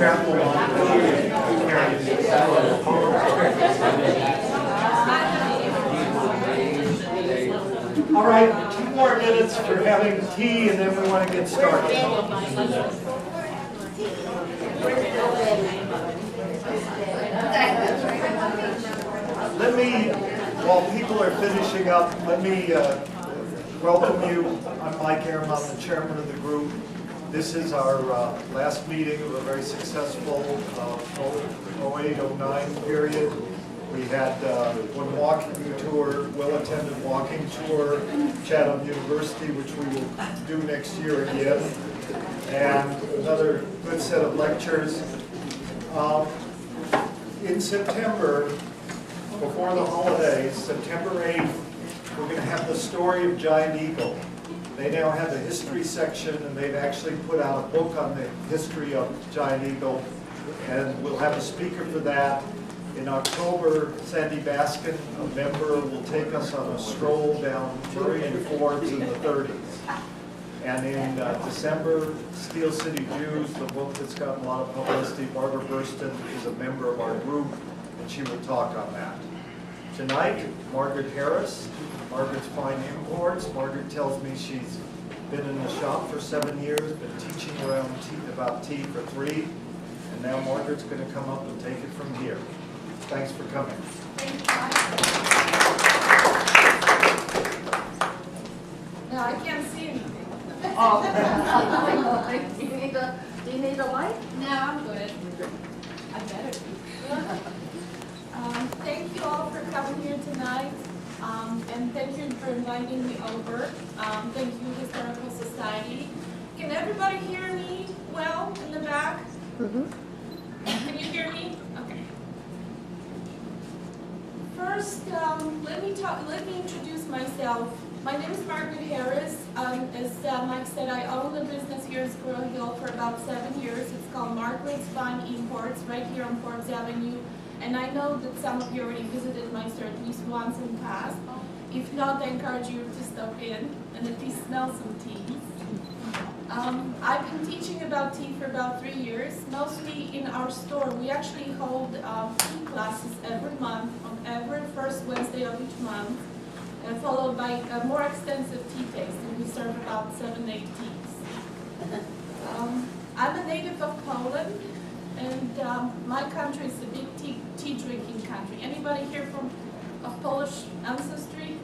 All right, 2 more minutes for having tea, and then we want to get started. Let me, while people are finishing up, let me welcome you. I'm Mike Aram, I'm the chairman of the group. This is our last meeting of a very successful 08-09 period. We had one walking tour, well-attended walking tour, Chatham University, which we will do next year again, and another good set of lectures. In September, before the holidays, September 8th, we're going to have the story of Giant Eagle. They now have a history section, and they've actually put out a book on the history of Giant Eagle, and we'll have a speaker for that. In October, Sandy Baskin, a member, will take us on a stroll down Murray and Forbes in the 30s. And in December, Steel City Jews, the book that's gotten a lot of publicity, Barbara Burston is a member of our group, and she will talk on that. Tonight, Margaret Harris, Margaret's Fine Imports. Margaret tells me she's been in the shop for 7 years, been teaching around about tea for 3, and now Margaret's going to come up and take it from here. Thanks for coming. No, I can't see anything. Oh. Do you need a light? No, I'm good. I better be. Thank you all for coming here tonight, and thank you for inviting me over. Thank you, Historical Society. Can everybody hear me well in the back? Mm-hmm. Can you hear me? Okay. First, let me introduce myself. My name is Margaret Harris. As Mike said, I own a business here in Squirrel Hill for about 7 years. It's called Margaret's Fine Imports, right here on Forbes Avenue. And I know that some of you already visited my store at least once in the past. If not, I encourage you to stop in and at least smell some teas. I've been teaching about tea for about 3 years, mostly in our store. We actually hold tea classes every month on every first Wednesday of each month, followed by a more extensive tea tasting. We serve about 7-8 teas. I'm a native of Poland, and my country is a big tea drinking country. Anybody here of Polish ancestry?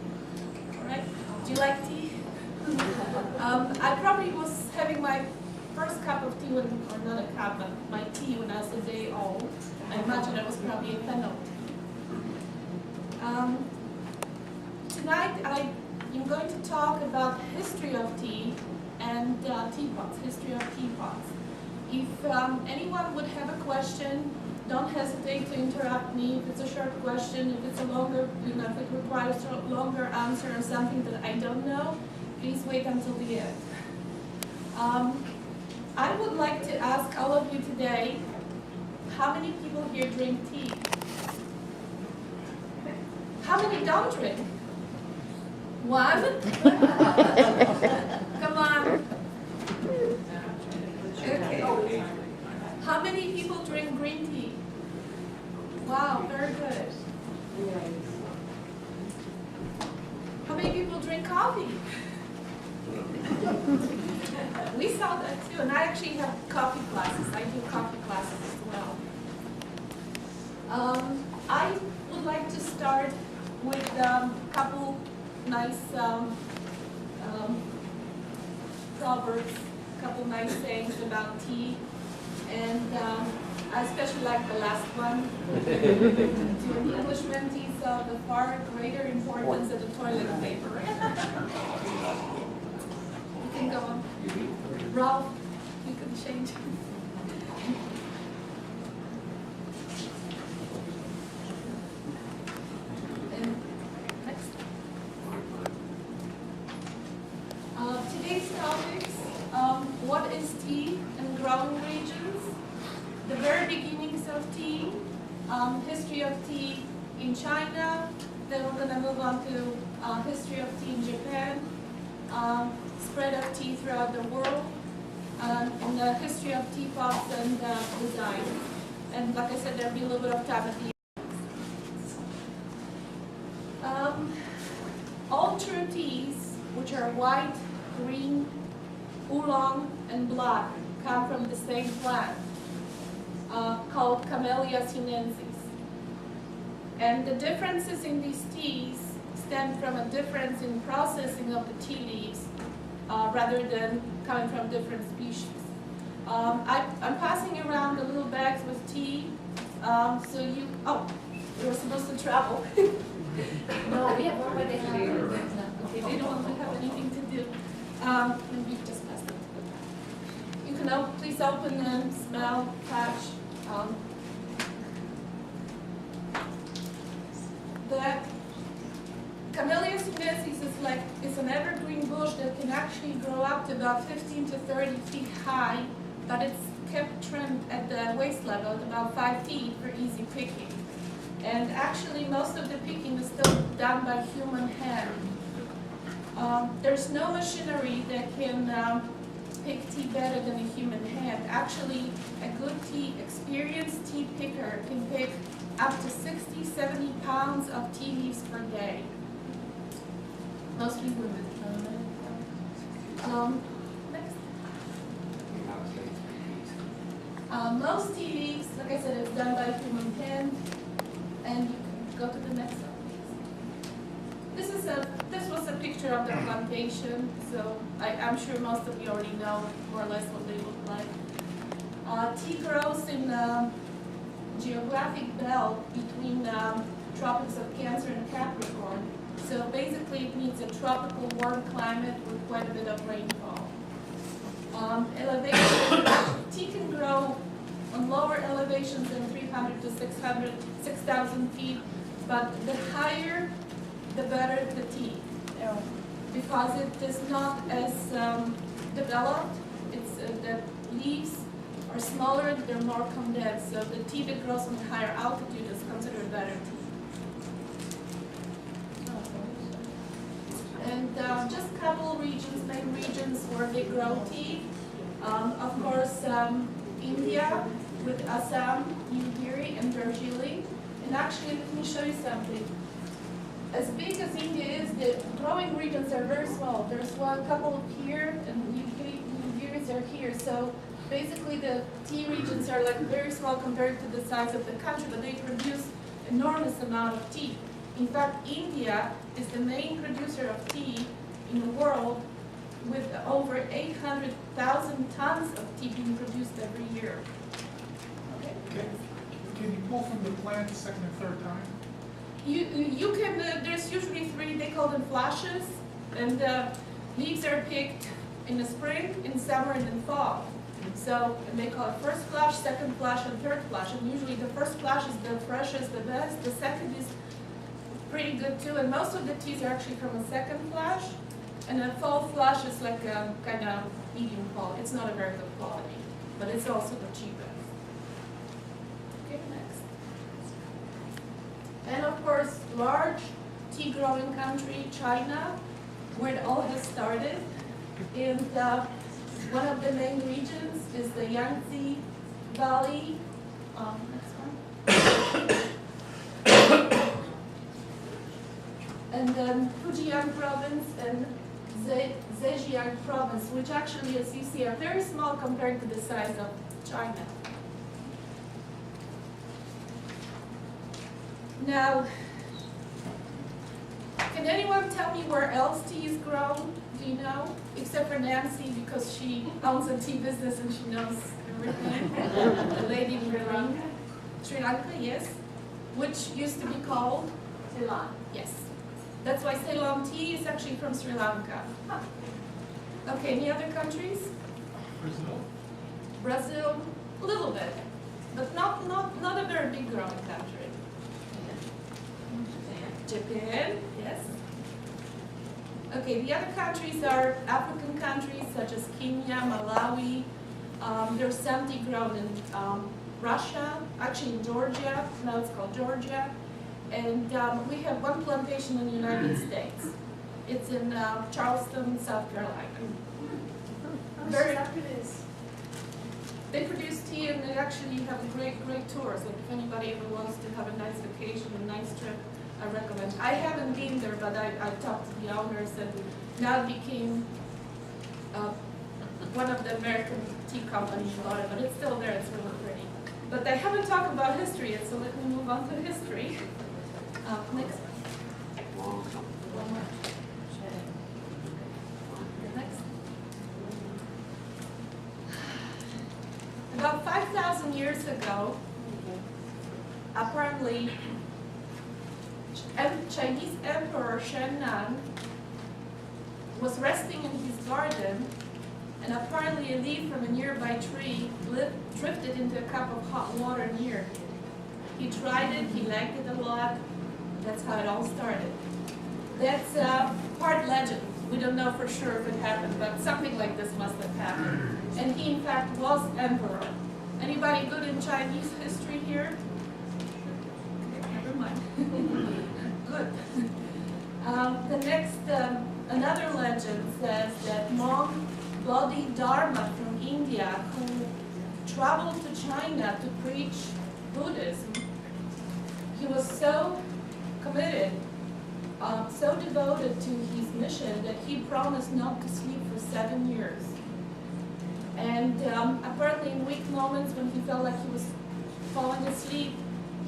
All right. Do you like tea? I probably was having my first cup of tea, or not a cup, but my tea when I was a day old. I imagine it was probably a fennel tea. Tonight I am going to talk about history of tea and teapots, history of teapots. If anyone would have a question, don't hesitate to interrupt me. If it's a short question, if it's a longer, if it requires a longer answer or something that I don't know, please wait until the end. I would like to ask all of you today, how many people here drink tea? How many don't drink? 1? Come on. Okay. How many people drink green tea? Wow, very good. How many people drink coffee? We saw that too, and I actually have coffee classes. I do coffee classes as well. I would like to start with a couple nice proverbs, a couple nice sayings about tea, and I especially like the last one. To an Englishman, tea is of the far greater importance than the toilet paper. You can go on. Ralph, you can change. And next. Today's topics, what is tea and growing regions, the very beginnings of tea, history of tea in China, then we're going to move on to history of tea in Japan, spread of tea throughout the world, and the history of teapots and design. And like I said, there'll be a little bit of time at the end. All true teas, which are white, green, oolong, and black, come from the same plant called Camellia sinensis. And the differences in these teas stem from a difference in processing of the tea leaves rather than coming from different species. I'm passing around the little bags with tea, so you were supposed to travel. No, we have already had it. Okay, they don't have anything to do. Maybe just pass them to the back. You can please open them, smell, touch. The Camellia sinensis is an evergreen bush that can actually grow up to about 15 to 30 feet high, but it's kept trimmed at the waist level at about 5 feet for easy picking. And actually, most of the picking is still done by human hand. There's no machinery that can pick tea better than a human hand. Actually, a good experienced tea picker can pick up to 60, 70 pounds of tea leaves per day. Mostly women. Next. Most tea leaves, like I said, is done by human hand. And you can go to the next one, please. This was a picture of the plantation, so I'm sure most of you already know more or less what they look like. Tea grows in geographic belt between tropics of Cancer and Capricorn. So basically it needs a tropical warm climate with quite a bit of rainfall. Elevation, tea can grow on lower elevations than 300 to 6,000 feet, but the higher, the better the tea, because it is not as developed. It's the leaves are smaller, they're more condensed, so the tea that grows on higher altitude is considered better tea. And just a couple regions, main regions where they grow tea. Of course, India with Assam, Nilgiri, and Darjeeling. And actually, let me show you something. As big as India is, the growing regions are very small. There's one couple here, and Nilgiris are here. So basically, the tea regions are like very small compared to the size of the country, but they produce enormous amount of tea. In fact, India is the main producer of tea in the world, with over 800,000 tons of tea being produced every year. Okay. Can you pull from the plant the second and third time? You can, there's usually 3, they call them flashes, and leaves are picked in the spring, in summer, and in fall. So and they call it first flash, second flash, and third flash. And usually the first flash is the freshest, the best. The second is pretty good too, and most of the teas are actually from a second flash. And a fall flash is like a kind of medium quality. It's not a very good quality, but it's also the cheapest. Okay, next. And of course, large tea growing country, China, where it all has started. And one of the main regions is the Yangtze Valley. Next one. And then Fujian province and Zhejiang province, which actually, as you see, are very small compared to the size of China. Now, can anyone tell me where else tea is grown? Do you know? Except for Nancy, because she owns a tea business and she knows everything. The lady in green. Sri Lanka, yes. Which used to be called? Ceylon. Yes. That's why Ceylon tea is actually from Sri Lanka. Huh. Okay, any other countries? Brazil. Brazil, a little bit, but not a very big growing country. Japan, yes. Okay, the other countries are African countries such as Kenya, Malawi. There's some tea grown in Russia, actually in Georgia. Now it's called Georgia. And we have one plantation in the United States. It's in Charleston, South Carolina. Very suck it is. They produce tea and they actually have great tours. Like if anybody ever wants to have a nice vacation, a nice trip, I recommend. I haven't been there, but I talked to the owners, and now it became one of the American tea companies bought it, but it's still there. It's really pretty. But I haven't talked about history yet, so let me move on to history. Next. One more. Next. About 5,000 years ago, apparently, Chinese Emperor Shennan was resting in his garden, and apparently a leaf from a nearby tree drifted into a cup of hot water near him. He tried it, he liked it a lot. That's how it all started. That's part legend. We don't know for sure if it happened, but something like this must have happened. And he, in fact, was emperor. Anybody good in Chinese history here? Never mind. Good. The next, another legend says that monk Bodhidharma from India, who traveled to China to preach Buddhism, he was so committed, so devoted to his mission that he promised not to sleep for 7 years. And apparently in weak moments when he felt like he was falling asleep,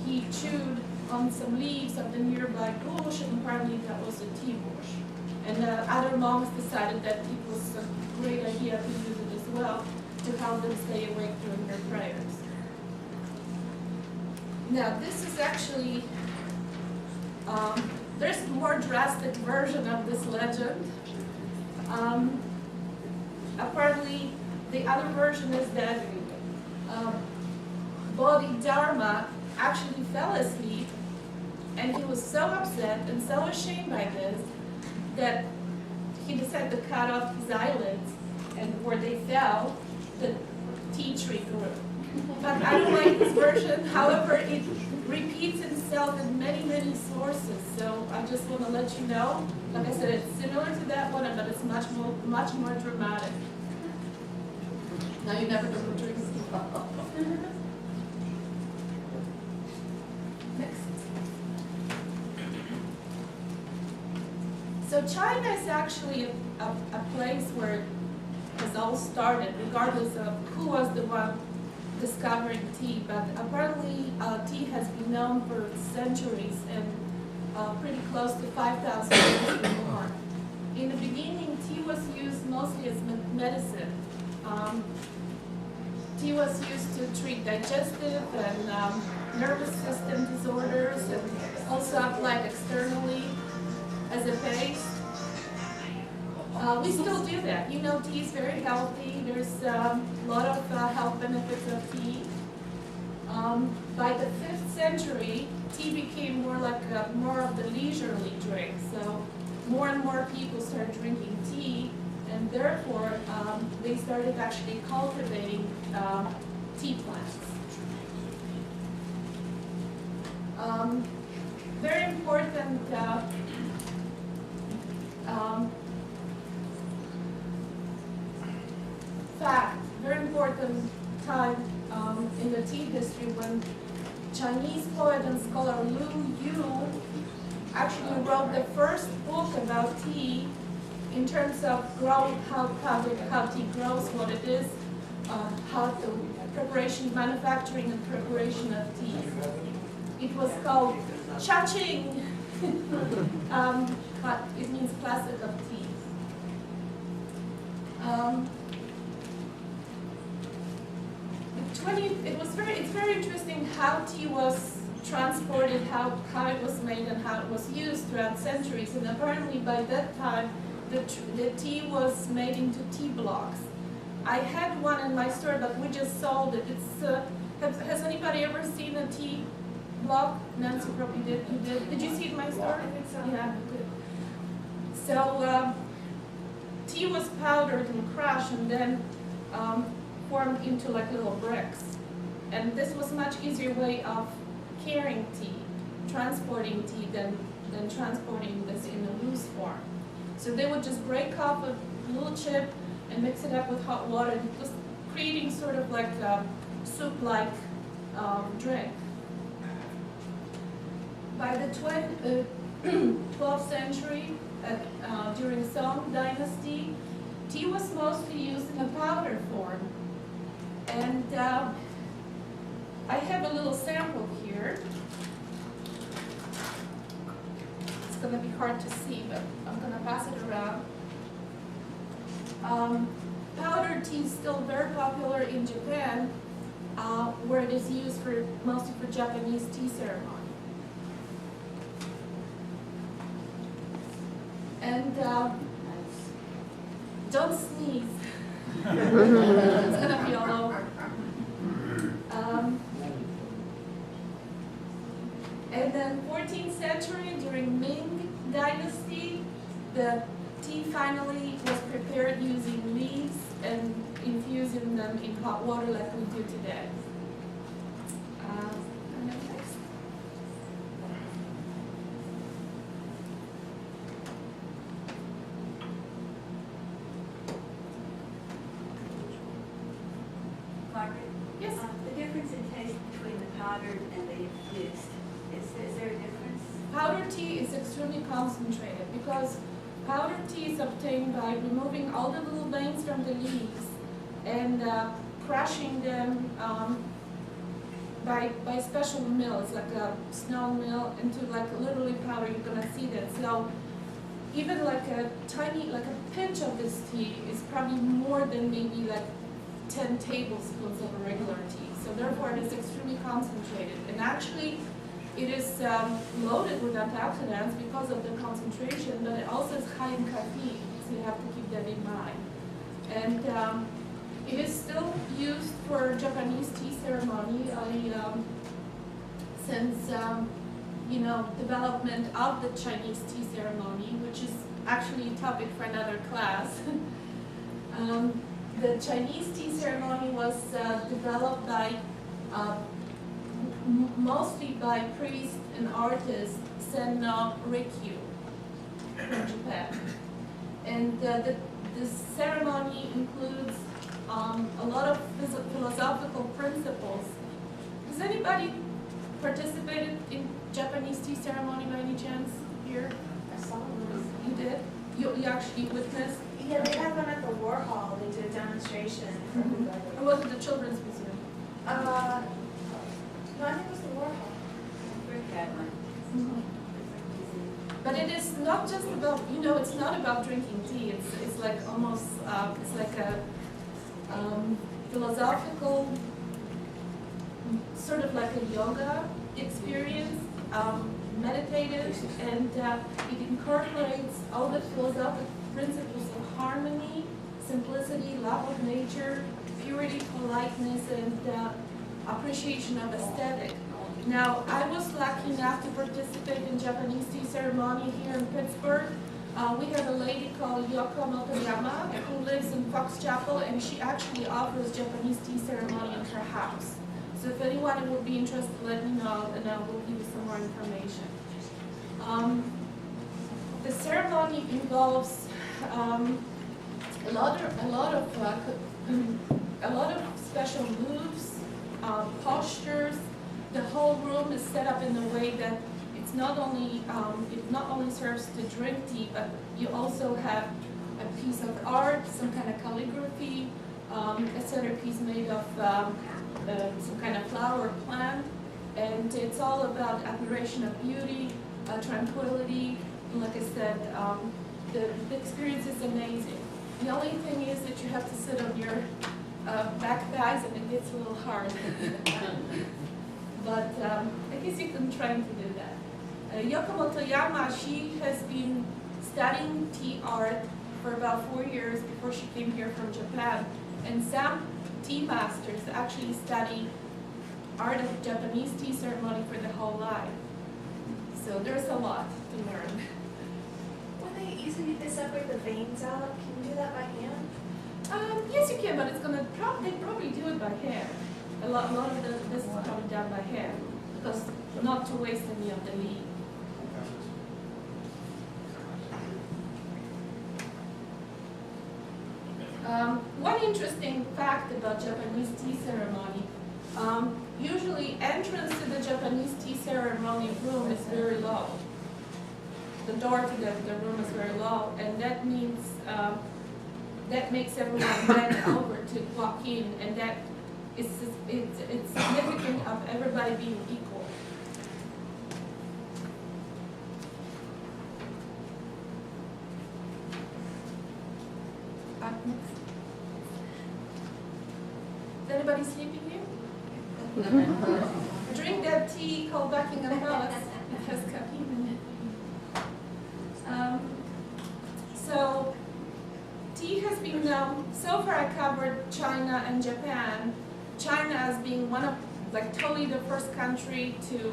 he chewed on some leaves of the nearby bush, and apparently that was a tea bush. And other monks decided that it was a great idea to use it as well to help them stay awake during their prayers. Now this is actually, there's a more drastic version of this legend. Apparently the other version is that Bodhidharma actually fell asleep, and he was so upset and so ashamed by this that he decided to cut off his eyelids, and where they fell, the tea tree grew. But I don't like this version. However, it repeats itself in many sources, so I just want to let you know. Like I said, it's similar to that one, but it's much more dramatic. Now you never know who drinks tea. Next. So China is actually a place where it has all started, regardless of who was the one discovering tea. But apparently tea has been known for centuries and pretty close to 5,000 years or more. In the beginning, tea was used mostly as medicine. Tea was used to treat digestive and nervous system disorders, and also applied externally as a paste. We still do that. You know, tea is very healthy. There's a lot of health benefits of tea. By the 5th century, tea became more like more of the leisurely drink. So more and more people started drinking tea, and therefore they started actually cultivating tea plants. Very important fact, very important time in the tea history when Chinese poet and scholar Lu Yu actually wrote the first book about tea in terms of growing, how tea grows, what it is, how the preparation, manufacturing and preparation of tea. It was called Cha-Ching. It means classic of tea. It's very interesting how tea was transported, how it was made, and how it was used throughout centuries. And apparently by that time, the tea was made into tea blocks. I had one in my store, but we just sold it. Has anybody ever seen a tea block? Nancy probably did. You did. Did you see it in my store? I think so. Yeah, good. So tea was powdered and crushed and then formed into like little bricks. And this was a much easier way of carrying tea, transporting tea than transporting this in a loose form. So they would just break off a little chip and mix it up with hot water. It was creating sort of like a soup-like drink. By the 12th century, during Song Dynasty, tea was mostly used in a powder form. And I have a little sample here. It's going to be hard to see, but I'm going to pass it around. Powdered tea is still very popular in Japan, where it is used mostly for Japanese tea ceremony. And don't sneeze. It's gonna be all over. And then 14th century, during Ming Dynasty, the tea finally was prepared using leaves and infusing them in hot water like we do today. And then next. Margaret? Yes. The difference in taste between the powdered and the infused, is there a difference? Powdered tea is extremely concentrated because powdered tea is obtained by removing all the little veins from the leaves and crushing them by special mills, like a snow mill, into like literally powder. You're gonna see that. So even like a pinch of this tea is probably more than maybe like 10 tablespoons of a regular tea. So therefore it is extremely concentrated. And actually it is loaded with antioxidants because of the concentration, but it also is high in caffeine, so you have to keep that in mind. And it is still used for Japanese tea ceremony. Since development of the Chinese tea ceremony, which is actually a topic for another class. The Chinese tea ceremony was developed by mostly by priests and artists Senno Rikyu from Japan. And the ceremony includes a lot of philosophical principles. Has anybody participated in Japanese tea ceremony by any chance here? I saw one. You did? You actually witnessed? Yeah, they had one at the War Hall. They did a demonstration for everybody. Or was it the Children's Museum? No, I think it was the War Hall. Rick had one. But it is not just about, it's not about drinking tea. It's like almost, it's like a philosophical, sort of like a yoga experience, meditative, and it incorporates all the philosophical principles of harmony, simplicity, love of nature, purity, politeness, and appreciation of aesthetic. Now, I was lucky enough to participate in Japanese tea ceremony here in Pittsburgh. We have a lady called Yoko Motoyama who lives in Fox Chapel, and she actually offers Japanese tea ceremony in her house. So if anyone would be interested, let me know, and I will give you some more information. The ceremony involves a lot of special moves, postures. The whole room is set up in a way that it not only serves to drink tea, but you also have a piece of art, some kind of calligraphy, a centerpiece made of some kind of flower plant, and it's all about admiration of beauty, tranquility. And like I said, the experience is amazing. The only thing is that you have to sit on your back thighs, and it gets a little hard. But I guess you can try to do that. Yoko Motoyama, she has been studying tea art for about 4 years before she came here from Japan. And some tea masters actually study art of Japanese tea ceremony for their whole life. So there's a lot to learn. When they usually they separate the veins out, can you do that by hand? Yes, you can, but they probably do it by hand. A lot of this is probably done by hand, because not to waste any of the leaf. One interesting fact about Japanese tea ceremony, usually entrance to the Japanese tea ceremony room is very low. The door to the room is very low, and that means, that makes everyone bend over to walk in, and that is, it's significant of everybody being equal. Is anybody sleeping here? Drink that tea called Buckingham Palace. It has caffeine in it. So, tea has been known, so far I covered China and Japan. China as being one of, like totally the first country to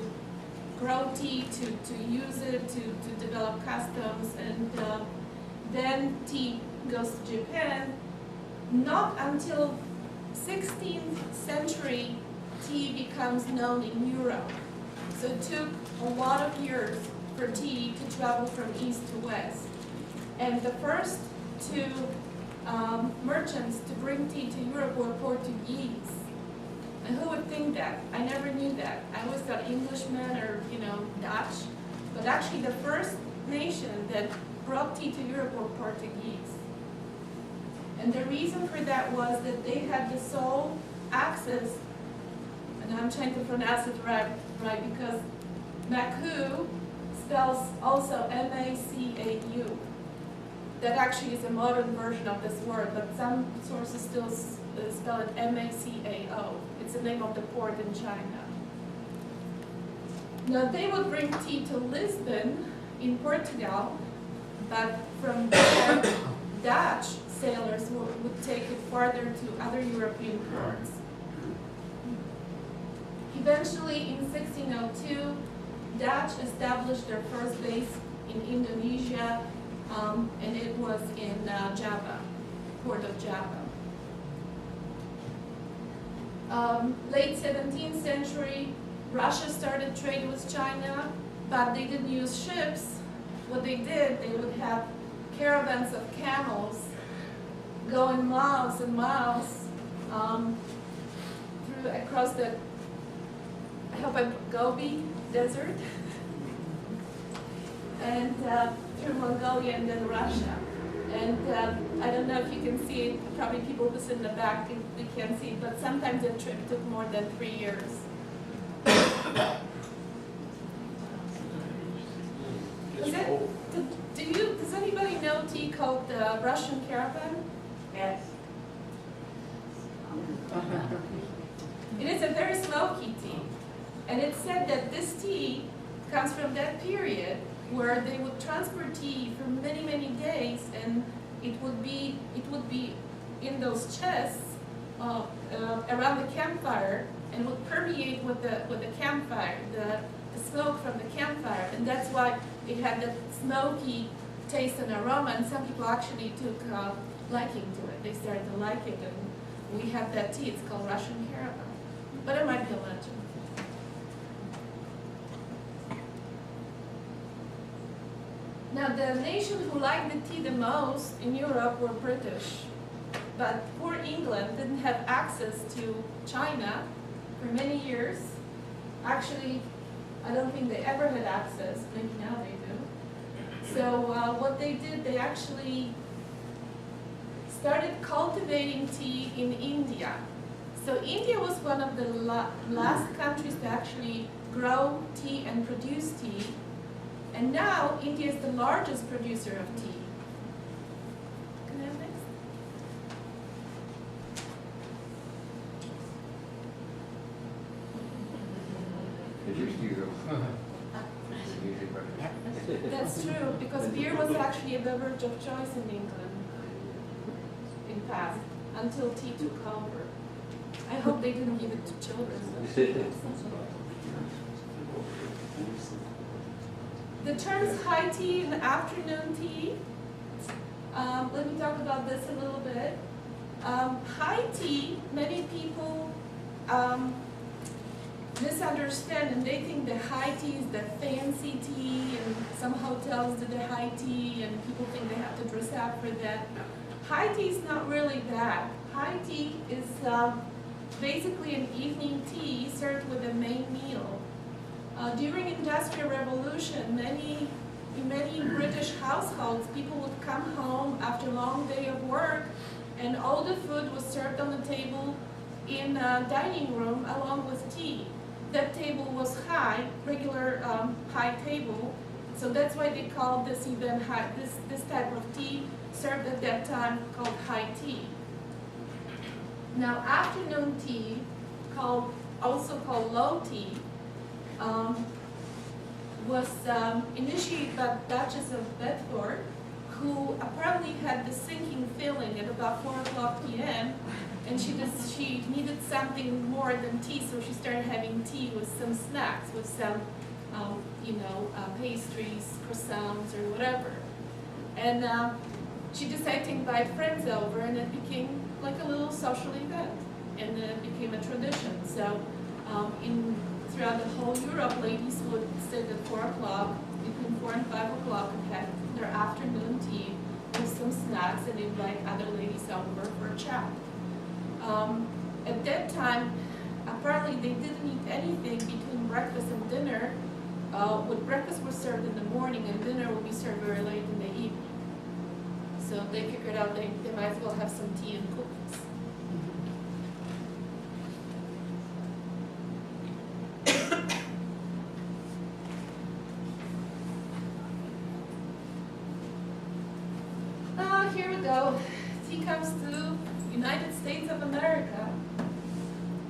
grow tea, to use it, to develop customs, and then tea goes to Japan. Not until 16th century tea becomes known in Europe. So it took a lot of years for tea to travel from east to west. And the first two merchants to bring tea to Europe were Portuguese. And who would think that? I never knew that. I always thought Englishmen or, Dutch. But actually the first nation that brought tea to Europe were Portuguese. And the reason for that was that they had the sole access, and I'm trying to pronounce it right because Macu spells also M-A-C-A-U. That actually is a modern version of this word, but some sources still spell it M-A-C-A-O. It's the name of the port in China. Now they would bring tea to Lisbon in Portugal, but from there, Dutch sailors would take it farther to other European ports. Eventually, in 1602, Dutch established their first base in Indonesia, and it was in Java, port of Java. Late 17th century, Russia started trade with China, but they didn't use ships. What they did, they would have caravans of camels going miles and miles across the Gobi Desert and through Mongolia and then Russia. And I don't know if you can see it, probably people who sit in the back, they can't see it, but sometimes the trip took more than 3 years. Does anybody know tea called the Russian caravan? Yes. It is a very smoky tea. And it's said that this tea comes from that period where they would transport tea for many, many days, and it would be in those chests around the campfire and would permeate with the campfire, the smoke from the campfire, and that's why it had that smoky taste and aroma, and some people actually took liking to it. They started to like it, and we have that tea. It's called Russian caravan, but it might be a legend. Now, the nation who liked the tea the most in Europe were British, but poor England didn't have access to China for many years. Actually, I don't think they ever had access. Maybe now they do. So what they did, they actually started cultivating tea in India. So India was one of the last countries to actually grow tea and produce tea. And now India is the largest producer of tea. Can I have next? That's true, because beer was actually a beverage of choice in England in past, until tea took over. I hope they didn't give it to children. The terms high tea and afternoon tea, let me talk about this a little bit. High tea, many people misunderstand, and they think the high tea is the fancy tea, and some hotels do the high tea, and people think they have to dress up for that. High tea is not really that. High tea is basically an evening tea served with a main meal. During Industrial Revolution, in many British households, people would come home after a long day of work, and all the food was served on the table in a dining room along with tea. That table was high, regular high table, so that's why they called this event high. This type of tea served at that time called high tea. Now, afternoon tea, also called low tea, was initiated by Duchess of Bedford, who apparently had the sinking feeling at about 4 o'clock p.m. and she needed something more than tea, so she started having tea with some snacks, with some pastries, croissants, or whatever. And she decided to invite friends over, and it became like a little social event, and then it became a tradition. So throughout the whole Europe, ladies would sit at 4 o'clock, between 4 and 5 o'clock, and have their afternoon tea with some snacks and invite other ladies over for a chat. At that time, apparently they didn't eat anything between breakfast and dinner. Breakfast was served in the morning and dinner would be served very late in the evening. So they figured out they might as well have some tea and cookies. Here we go. Tea comes to United States of America,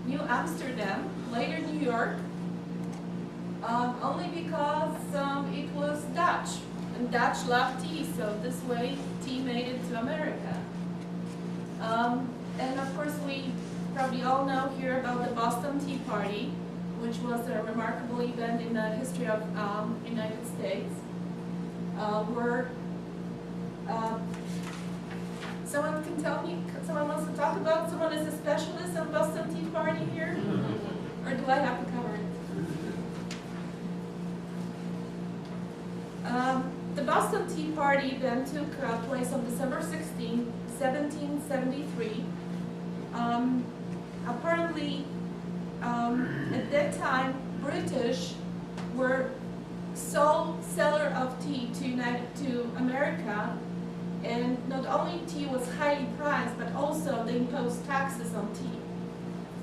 New Amsterdam, later New York, only because it was Dutch, and Dutch loved tea, so this way tea made it to America. And of course we probably all know here about the Boston Tea Party, which was a remarkable event in the history of United States, where someone can tell me, someone wants to talk about, someone is a specialist on Boston Tea Party here? Or do I have to cover it? The Boston Tea Party then took place on December 16, 1773. Apparently, at that time, British were sole seller of tea to America. And not only tea was highly prized, but also they imposed taxes on tea.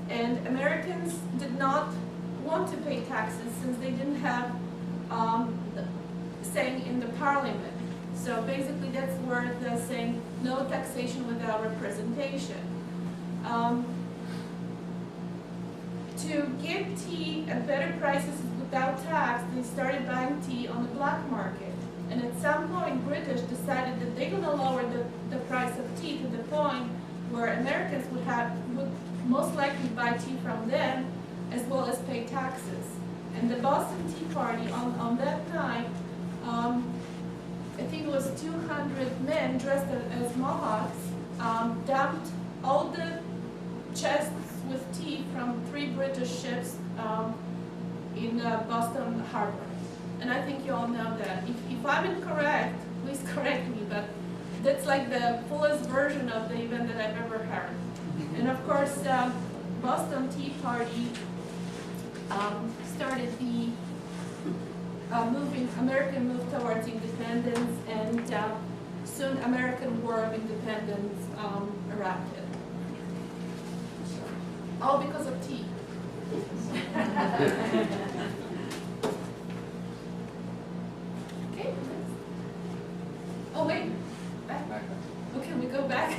And Americans did not want to pay taxes since they didn't have saying in the parliament. So basically that's where the saying, no taxation without representation. To get tea at better prices without tax, they started buying tea on the black market. And at some point, British decided that they're going to lower the price of tea to the point where Americans would most likely buy tea from them as well as pay taxes. And the Boston Tea Party on that time, I think it was 200 men dressed as Mohawks, dumped all the chests with tea from 3 British ships in Boston Harbor. And I think you all know that. If I'm incorrect, please correct me, but that's like the fullest version of the event that I've ever heard. And of course, Boston Tea Party started the American move towards independence, and soon American War of Independence erupted. All because of tea. Okay. Oh wait, back. Oh, can we go back?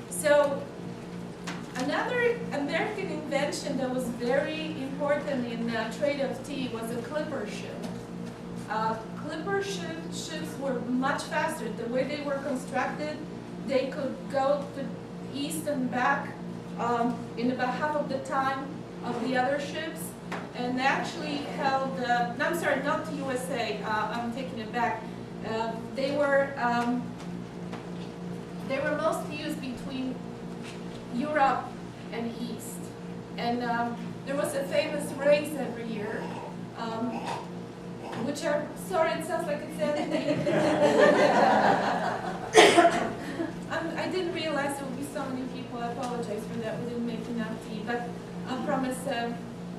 So another American invention that was very important in the trade of tea was a clipper ship. Clipper ships were much faster. The way they were constructed, they could go to east and back in about half of the time of the other ships, and they actually held, no, I'm sorry, not the USA, I'm taking it back. They were mostly used between Europe and East. And there was a famous race every year which are, sorry, it sounds like it's empty. I didn't realize there would be so many people. I apologize for that. We didn't make enough tea, but I promise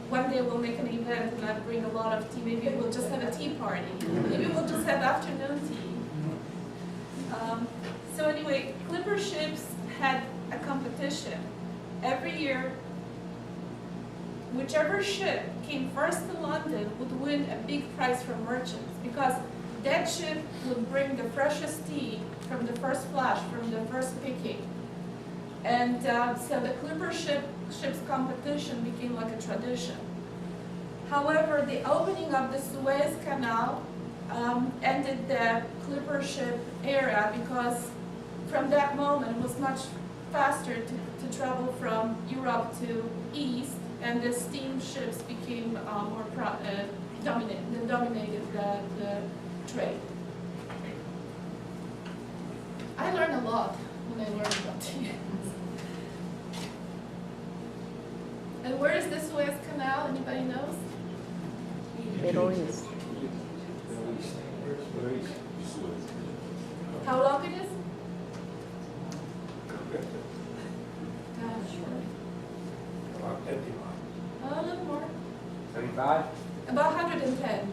one day we'll make an event and I'll bring a lot of tea. Maybe we'll just have a tea party. Maybe we'll just have afternoon tea. So anyway, clipper ships had a competition. Every year, whichever ship came first to London would win a big prize from merchants, because that ship would bring the freshest tea from the first flash, from the first picking. And so the clipper ships competition became like a tradition. However, the opening of the Suez Canal ended the clipper ship era, because from that moment it was much faster to travel from Europe to East, and the steamships became dominated the trade. I learned a lot when I learned about tea. And where is the Suez Canal? Anybody knows? Middle East. How long it is? A little more. 75? About 110.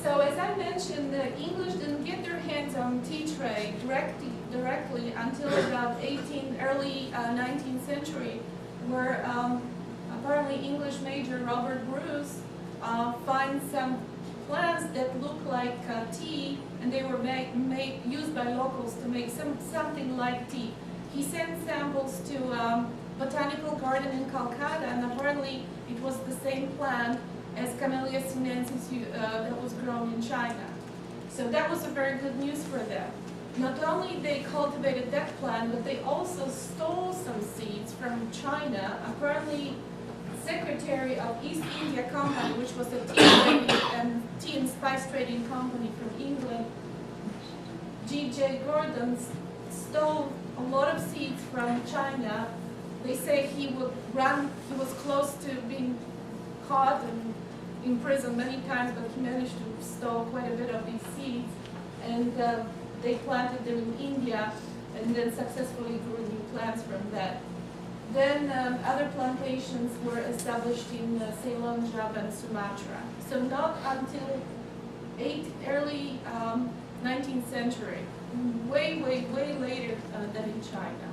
So as I mentioned, the English didn't get their hands on tea trade directly until about early 19th century, where apparently English major Robert Bruce finds some plants that look like tea, and they were used by locals to make something like tea. He sent samples to botanical garden in Calcutta, and apparently it was the same plant as Camellia sinensis that was grown in China. So that was a very good news for them. Not only they cultivated that plant, but they also stole some seeds from China. Apparently, secretary of East India Company, which was a tea and spice trading company from England, G.J. Gordon stole a lot of seeds from China. They say he was close to being caught and imprisoned many times, but he managed to steal quite a bit of these seeds, and they planted them in India, and then successfully grew new plants from that. Then other plantations were established in Ceylon, Java, and Sumatra. So not until early 19th century, way later than in China.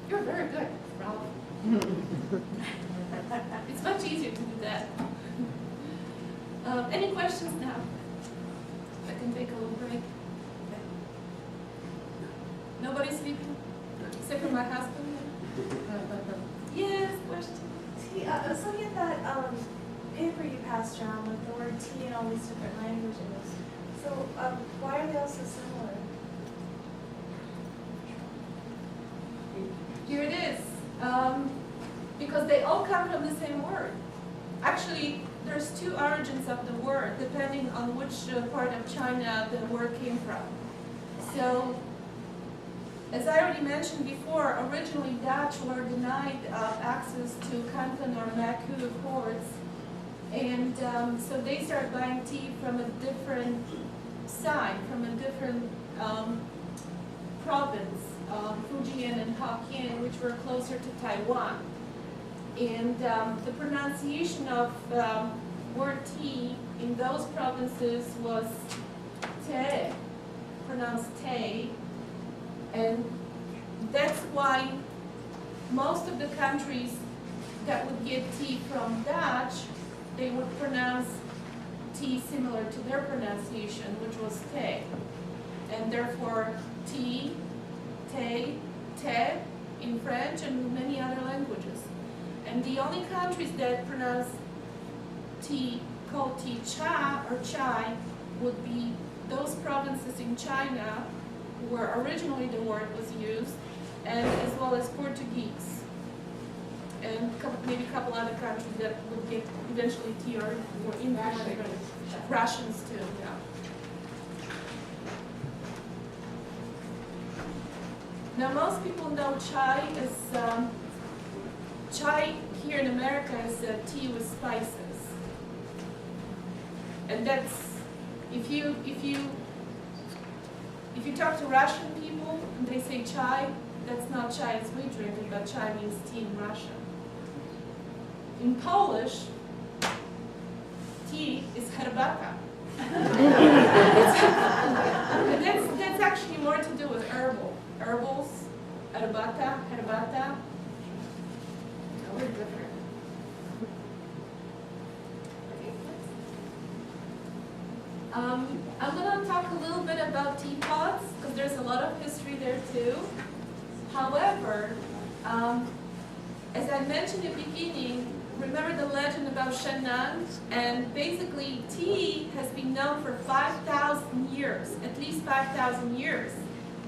You're very good, Ralph. It's much easier to do that. Any questions now? I can take a little break. Nobody's sleeping? Except for my husband? Yes, question? I was looking at that paper you passed around with the word tea in all these different languages. So why are they all so similar? Here it is. Because they all come from the same word. Actually, there's two origins of the word, depending on which part of China the word came from. So, as I already mentioned before, originally Dutch were denied access to Canton or Macu ports, and so they started buying tea from a different side, from a different province, Fujian and Hokkien, which were closer to Taiwan. And the pronunciation of word tea in those provinces was te, pronounced te, and that's why most of the countries that would get tea from Dutch, they would pronounce tea similar to their pronunciation, which was te, and therefore tea, te, te in French and many other languages. And the only countries that pronounce tea, called tea cha or chai, would be those provinces in China where originally the word was used, and as well as Portuguese, and maybe a couple other countries that would get eventually tea or in Russians too. Yeah. Now, most people know chai as chai here in America is tea with spices, and that's if you talk to Russian people and they say chai, that's not chai as we drink it, but chai means tea in Russian. In Polish, tea is herbata. And that's actually more to do with herbals, herbata, totally different. Okay, next. I'm going to talk a little bit about teapots because there's a lot of history there too. However, as I mentioned in the beginning, remember the legend about Shannon? And basically, tea has been known for 5,000 years, at least 5,000 years.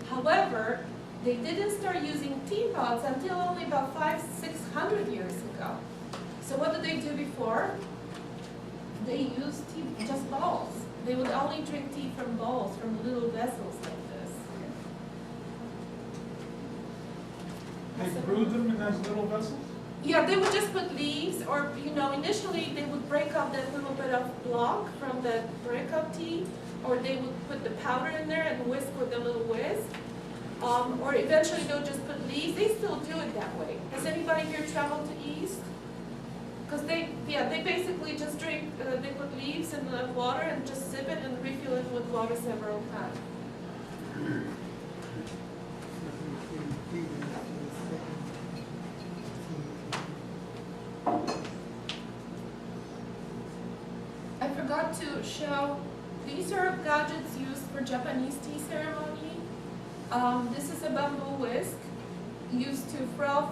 However, they didn't start using teapots until only about 500-600 years ago. So what did they do before? They used tea, just bowls. They would only drink tea from bowls, from little vessels like this. They brewed them in those little vessels? Yeah, they would just put leaves, or initially they would break up that little bit of block from the breakup tea, or they would put the powder in there and whisk with a little whisk, or eventually they'll just put leaves. They still do it that way. Has anybody here traveled to East? Because they basically just drink. They put leaves in the water and just sip it and refill it with water several times. I forgot to show, these are gadgets used for Japanese tea ceremony. This is a bamboo whisk used to froth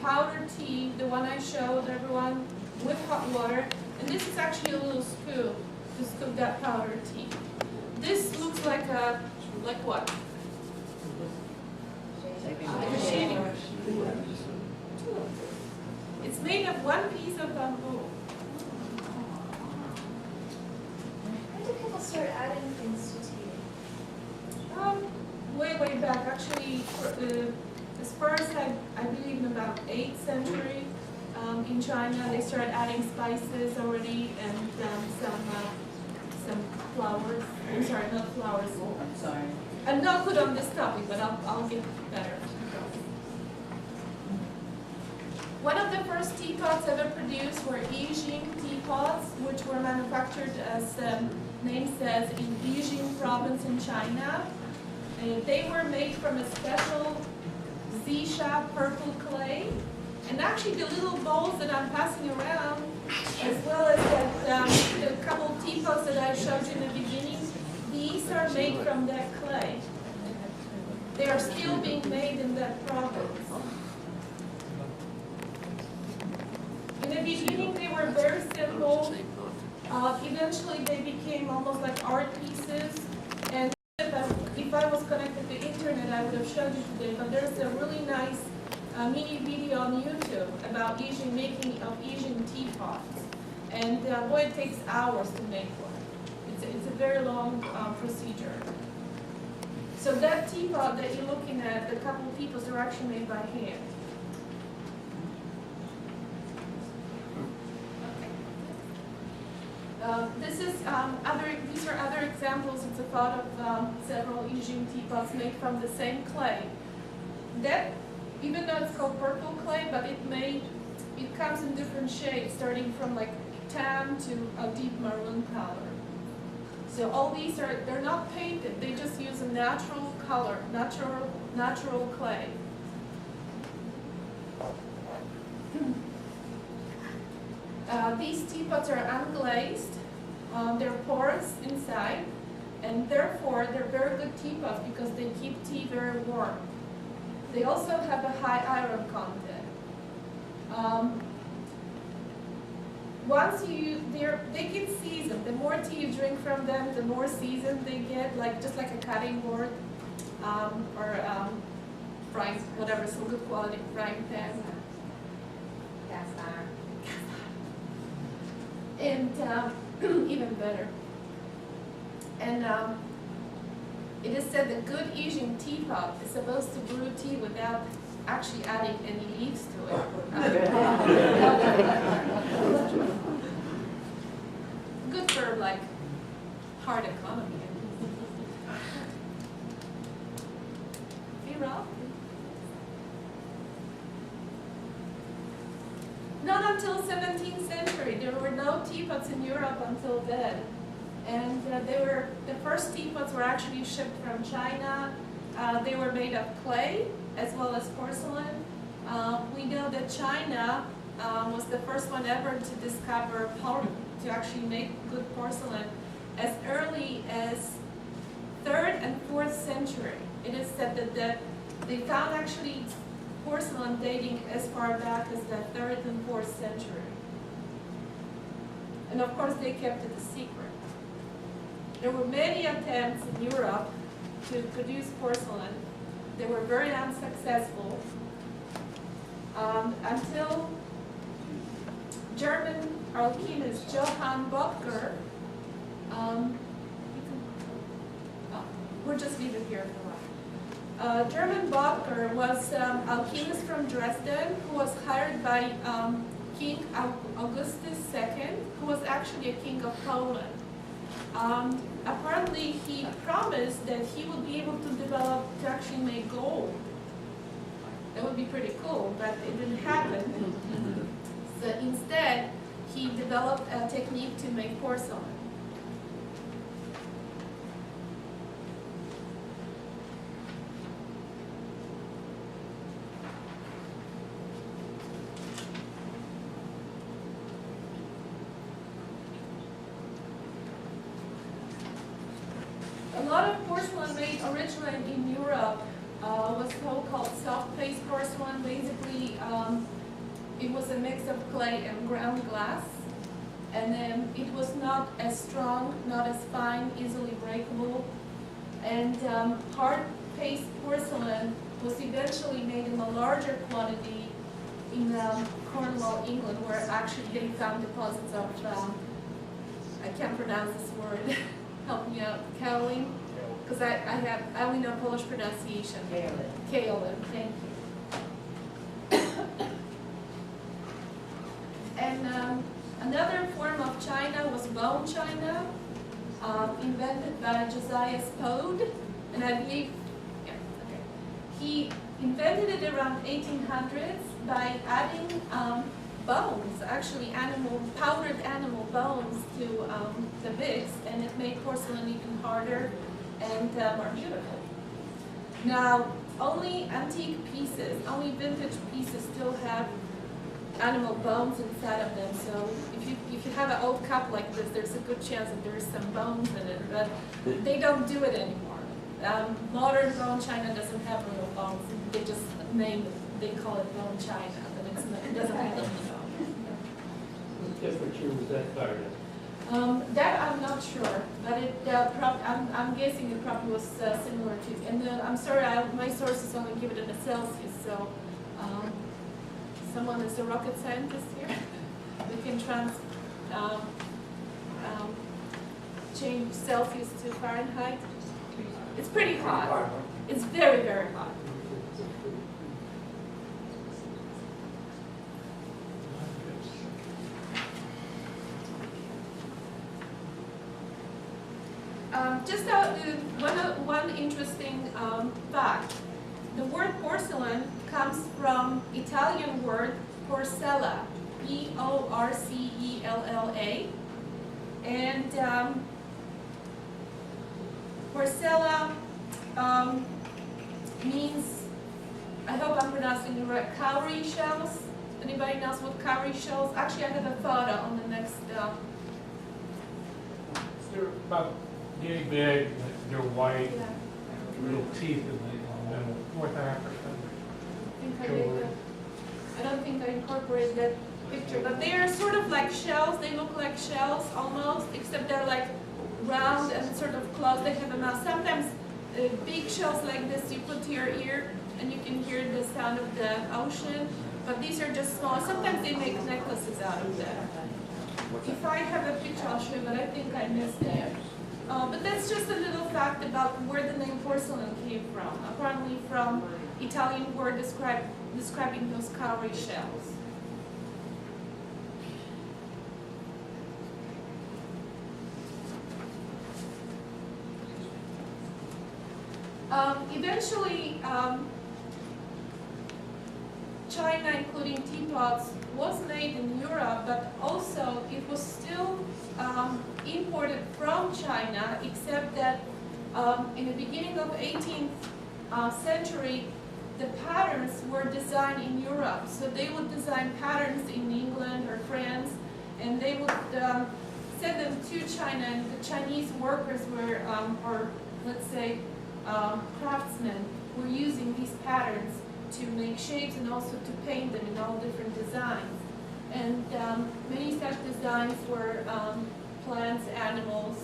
powdered tea, the one I showed everyone, with hot water. And this is actually a little scoop to scoop that powdered tea. This looks like what? Like a shaving tool. It's made of one piece of bamboo. When did people start adding things to tea? Way back, actually, as far as I believe in about 8th century, in China, they started adding spices already and some flowers. I'm sorry, not flowers. I'm sorry. I'm not good on this topic, but I'll get better. One of the first teapots ever produced were Yijing teapots, which were manufactured, as the name says, in Yijing province in China. They were made from a special Xisha purple clay. And actually the little bowls that I'm passing around, as well as the couple teapots that I showed you in the beginning, these are made from that clay. They are still being made in that province. In the beginning they were very simple. Eventually they became almost like art pieces. And if I was connected to the internet, I would have showed you today, but there's a really nice mini video on YouTube about making of Yijing teapots. And boy, it takes hours to make one. It's a very long procedure. So that teapot that you're looking at, the couple of teapots are actually made by hand. These are other examples. It's a thought of several Yijing teapots made from the same clay. That, even though it's called purple clay, but it comes in different shades, starting from like tan to a deep maroon color. So all these they're not painted. They just use a natural color, natural clay. These teapots are unglazed. They're porous inside, and therefore they're very good teapots because they keep tea very warm. They also have a high iron content. They get seasoned. The more tea you drink from them, the more seasoned they get, just like a cutting board or frying, whatever, some good quality frying pan. And even better. And It is said that good Asian teapot is supposed to brew tea without actually adding any leaves to it. Good for like hard economy. Rob? Not until 17th century. There were no teapots in Europe until then. And the first teapots were actually shipped from China. They were made of clay as well as porcelain. We know that China was the first one ever to discover to actually make good porcelain as early as 3rd and 4th century. It is said that they found actually porcelain dating as far back as the 3rd and 4th century. And of course they kept it a secret. There were many attempts in Europe to produce porcelain. They were very unsuccessful until German alchemist Johann Böttger, we'll just leave it here for a while. German Böttger was an alchemist from Dresden who was hired by King Augustus II, who was actually a king of Poland. Apparently he promised that he would be able to actually make gold. That would be pretty cool, but it didn't happen. So instead, he developed a technique to make porcelain. A lot of porcelain made originally in Europe was so-called soft-paste porcelain. Basically, it was a mix of clay and ground glass, and then it was not as strong, not as fine, easily breakable. And hard paste porcelain was eventually made in a larger quantity in Cornwall, England, where actually they found deposits of, I can't pronounce this word, help me out, kaolin, because I only know Polish pronunciation. Kaolin, thank you. And another form of china was bone china, invented by Josiah Spode, and I believe, yeah, okay. He invented it around 1800s by adding bones, actually powdered animal bones to the mix, and it made porcelain even harder and more beautiful. Now, only antique pieces, only vintage pieces still have animal bones inside of them. So if you have an old cup like this, there's a good chance that there's some bones in it, but they don't do it anymore. Modern bone china doesn't have real bones. They just name it, they call it bone china, but it doesn't have any bones. What temperature was that fired at? That I'm not sure, but I'm guessing it probably was similar to, and I'm sorry, my sources only give it in a Celsius, so someone is a rocket scientist here. We can change Celsius to Fahrenheit. It's pretty hot. It's very, very hot. Just one interesting fact. The word porcelain comes from Italian word porcella, P-O-R-C-E-L-L-A. And porcella means, I hope I'm pronouncing it right, cowrie shells. Anybody knows what cowrie shells? Actually, I have a photo on the next. They're about yay big, they're white, Yeah. little teeth in the middle, North Africa. I don't think I incorporated that picture, but they are sort of like shells. They look like shells almost, except they're like round and sort of closed. They have a mouth. Sometimes big shells like this you put to your ear and you can hear the sound of the ocean, but these are just small. Sometimes they make necklaces out of them. If I have a picture, I'll show you, but I think I missed it. But that's just a little fact about where the name porcelain came from. Apparently from Italian word describing those cowrie shells. Eventually, China, including teapots, was made in Europe, but also it was still imported from China, except that in the beginning of 18th century, the patterns were designed in Europe. So they would design patterns in England or France, and they would send them to China, and the Chinese workers were, or let's say, craftsmen were using these patterns to make shapes and also to paint them in all different designs. And many such designs were plants, animals,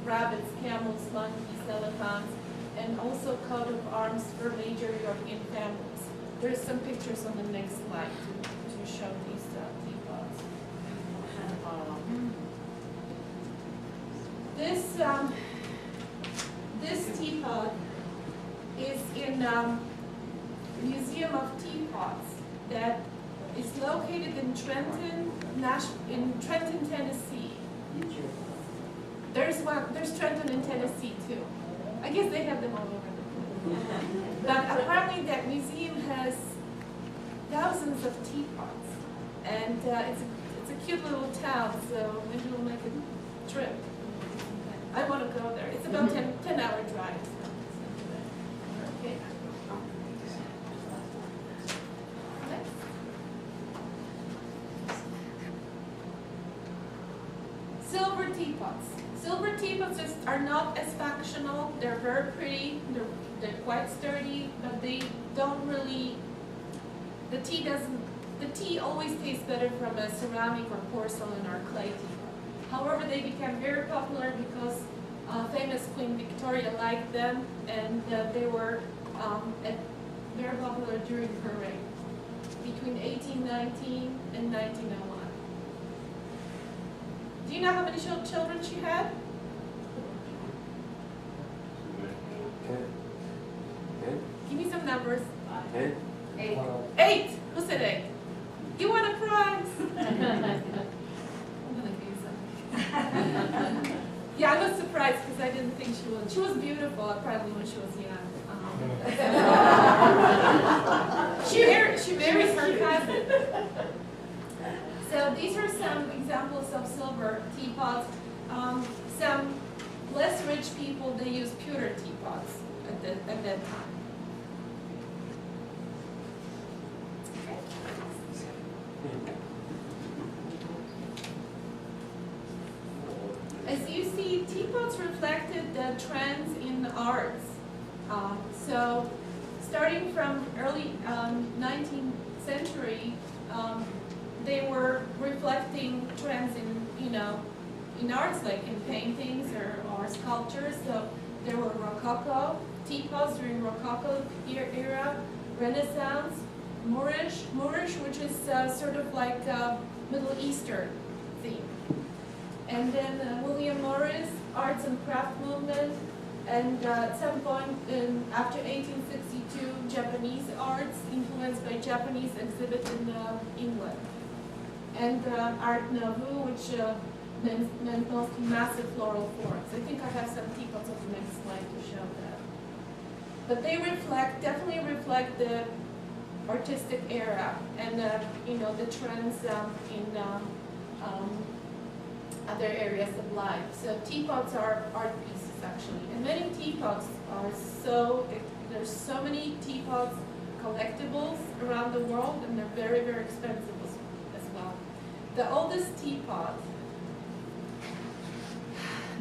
rabbits, camels, monkeys, elephants, and also coat of arms for major European families. There's some pictures on the next slide to show these teapots. This teapot is in Museum of Teapots that is located in Trenton, Tennessee. There's Trenton in Tennessee too. I guess they have them all over the place. But apparently that museum has thousands of teapots, and it's a cute little town. So maybe we'll make a trip. I want to go there. It's about 10-hour drive. Okay. Silver teapots. Silver teapots are not as functional. They're very pretty. They're quite sturdy, but they don't really. The tea always tastes better from a ceramic or porcelain or clay teapot. However, they became very popular because famous Queen Victoria liked them, and they were very popular during her reign, between 1819 and 1901. Do you know how many children she had? 10. Give me some numbers. 10. 8. 8. Who said 8? You want a prize? I'm gonna give you some. Yeah, I was surprised because I didn't think she was. She was beautiful apparently when she was young. She married her cousin. So these are some examples of silver teapots. Some less rich people, they use pewter teapots at that time. As you see, teapots reflected the trends in the arts. So starting from early 19th century, they were reflecting trends in arts, like in paintings or sculptures. So there were Rococo teapots during Rococo era, Renaissance, Moorish, which is sort of like a Middle Eastern theme. And then William Morris, arts and craft movement, and at some point after 1862, Japanese arts influenced by Japanese exhibit in England. And Art Nouveau, which meant mostly massive floral forms. I think I have some teapots on the next slide to show that. But they definitely reflect the artistic era and the trends in other areas of life. So teapots are art pieces actually, and many teapots there's so many teapots collectibles around the world, and they're very, very expensive as well. The oldest teapot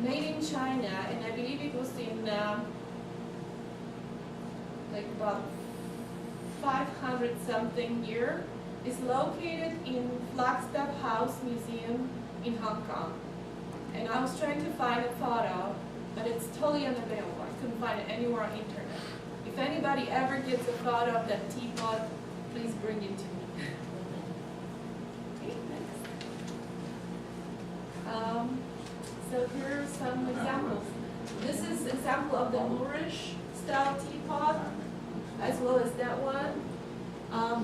made in China, and I believe it was in like about 500 something year, is located in Flagstaff House Museum in Hong Kong. And I was trying to find a photo, but it's totally unavailable. I couldn't find it anywhere on internet. If anybody ever gets a photo of that teapot, please bring it to me. Okay, next. So here are some examples. This is example of the Moorish style teapot, as well as that one.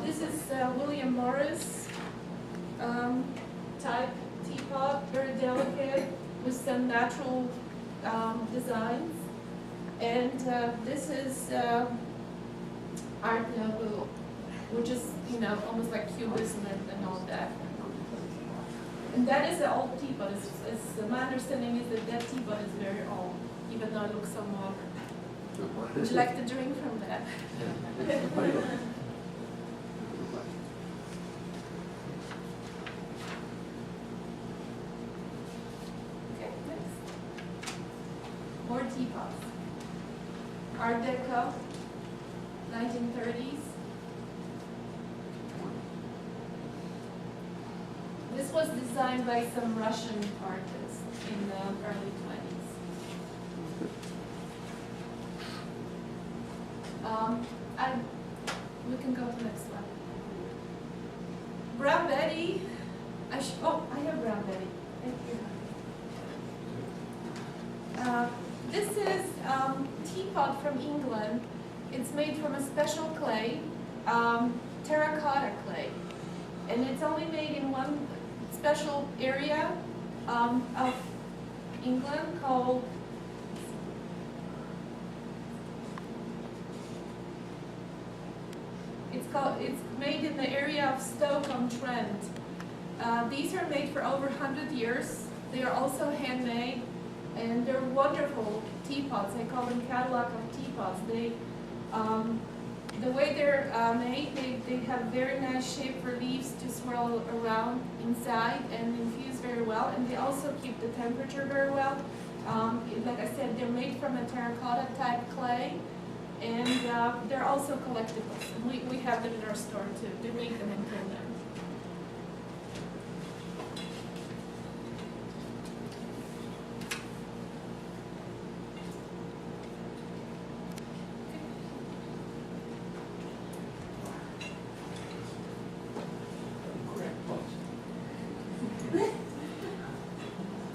This is William Morris type teapot, very delicate with some natural designs. And this is Art Nouveau, which is, you know, almost like Cubism and all that. And that is an old teapot. My understanding is that that teapot is very old, even though it looks so modern. Would you like to drink from that? Okay, next. More teapots. Art Deco, 1930s. This was designed by some Russian artists in the early 20s. We can go to the next one. Brown Betty. I have Brown Betty. Thank you. This is teapot from England. It's made from a special clay, terracotta clay. And it's only made in one special area of England called it's made in the area of Stoke-on-Trent. These are made for over 100 years. They are also handmade, and they're wonderful teapots. I call them catalog of teapots. They the way they're made, they have very nice shape for leaves to swirl around inside and infuse very well, and they also keep the temperature very well. Like I said, they're made from a terracotta type clay, and they're also collectibles. And we have them in our store too. They make them in Finland.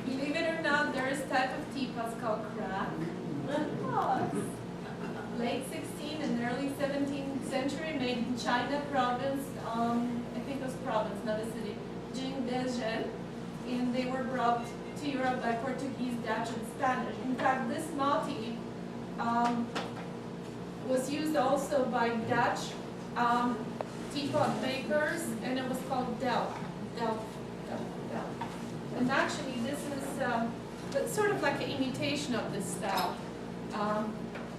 Believe it or not, there is a type of teapots called crack. Late 16th and early 17th century, made in China province, I think it was province, not a city, Jingdezhen, and they were brought to Europe by Portuguese, Dutch, and Spanish. In fact, this motif was used also by Dutch teapot makers, and it was called Delft. And actually, this is sort of like an imitation of this style.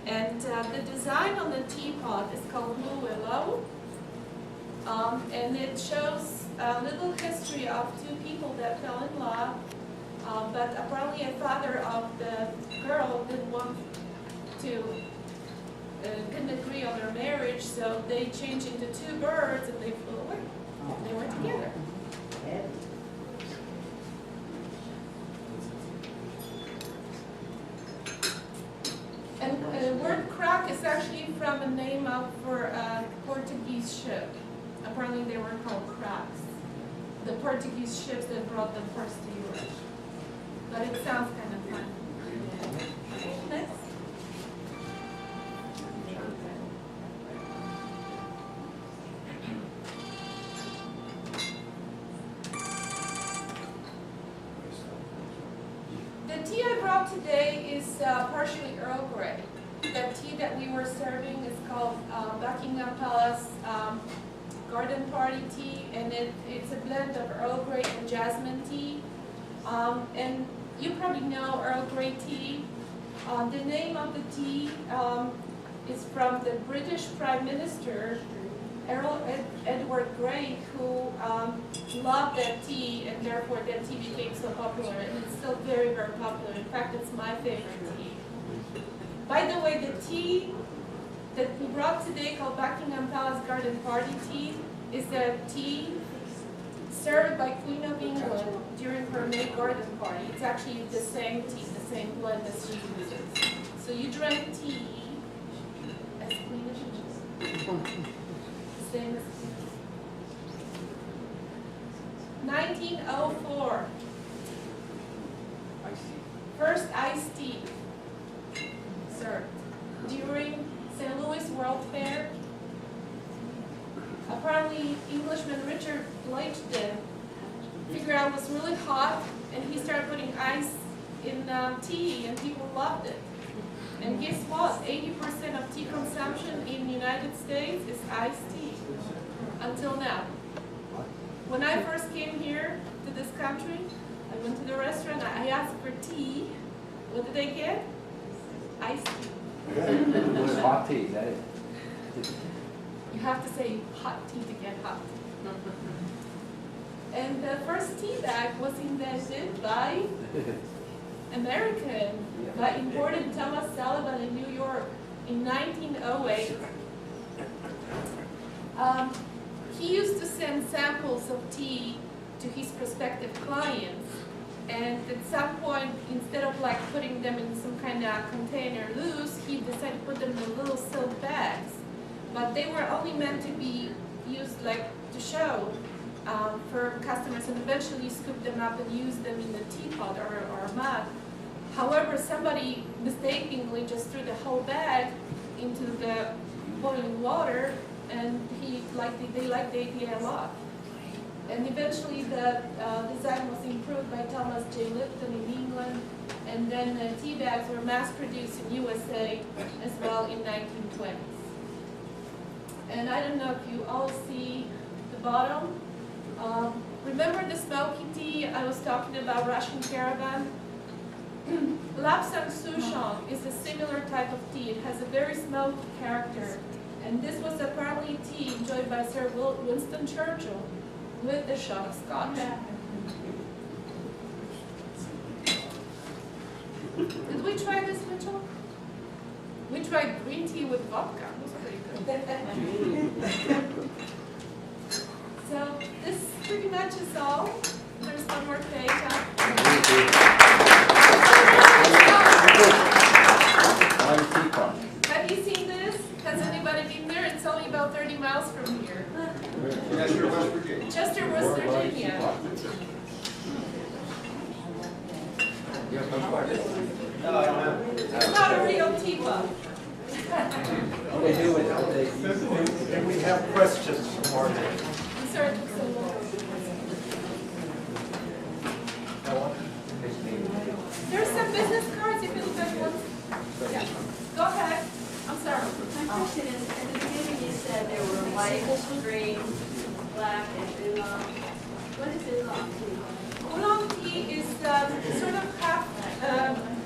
And the design on the teapot is called Blue Willow, and it shows a little history of two people that fell in love, but apparently a father of the girl didn't agree on their marriage, so they changed into two birds and they flew away. They were together. And the word crack is actually from a name for a Portuguese ship. Apparently they were called cracks. The Portuguese ships that brought them first to Europe. But it sounds kind of fun. Next. The tea I brought today is partially Earl Grey. The tea that we were serving is called Buckingham Palace Garden Party Tea, and it's a blend of Earl Grey and jasmine tea. And you probably know Earl Grey tea. The name of the tea is from the British Prime Minister, Edward Grey, who loved that tea, and therefore that tea became so popular, and it's still very, very popular. In fact, it's my favorite tea. By the way, the tea that we brought today, called Buckingham Palace Garden Party Tea, is a tea served by Queen of England during her May garden party. It's actually the same tea, the same blend that she uses. So you drank tea as Queen of England. Same as 1904. First iced tea. apparently Englishman Richard Blanchard figured out it was really hot, and he started putting ice in tea, and people loved it. And guess what? 80% of tea consumption in the United States is iced tea, until now. When I first came here to this country, I went to the restaurant, I asked for tea. What did I get? Iced tea. Hot tea, is that it? You have to say hot tea to get hot. And the first tea bag was invented by American, by imported Thomas Sullivan in New York in 1908. He used to send samples of tea to his prospective clients, and at some point, instead of like putting them in some kind of container loose, he decided to put them in little silk bags. But they were only meant to be used like to show for customers, and eventually scoop them up and use them in the teapot or mug. However, somebody mistakenly just threw the whole bag into the boiling water, and they liked the idea a lot. And eventually the design was improved by Thomas J. Lipton in England, and then the tea bags were mass-produced in USA as well in 1920s. And I don't know if you all see the bottom. Remember the smoky tea I was talking about, Russian Caravan? Lapsang Souchong is a similar type of tea. It has a very smoky character. And this was apparently tea enjoyed by Sir Winston Churchill with a shot of scotch. Did we try this, Mitchell? We tried green tea with vodka. It was pretty good. So this pretty much is all. There's one more page. Have you seen this? Has anybody been there? It's only about 30 miles from here. Chester, West Virginia. Chester, West Virginia. No, I don't have. It's not a real teapot. What do they do with it? And we have questions from Margaret. I'm sorry it took so long. There's some business cards if anybody wants. Yeah. Go ahead. I'm sorry. My question is, at the beginning you said there were white, green, black, and oolong. What is oolong tea? Oolong tea is sort of half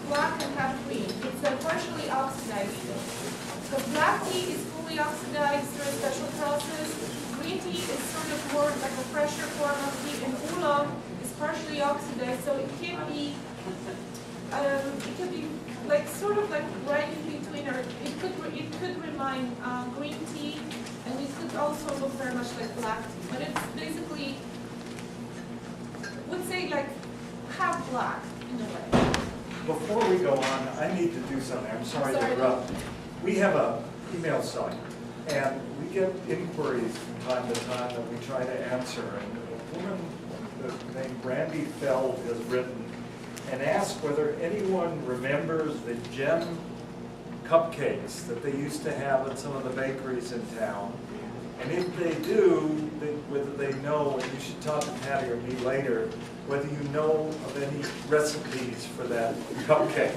black and half green. It's partially oxidized. The black tea is fully oxidized through a special process. Green tea is sort of more like a fresher form of tea, and oolong is partially oxidized, so it can be like sort of like right in between, or it could remind green tea, and it could also look very much like black tea, but it's basically, would say like half black in a way. Before we go on, I need to do something. I'm sorry to interrupt. We have an email site, and we get inquiries from time to time that we try to answer. And a woman named Brandy Feld has written and asked whether anyone remembers the gem cupcakes that they used to have at some of the bakeries in town. And if they do, whether they know, and you should talk to Patty or me later, whether you know of any recipes for that cupcake.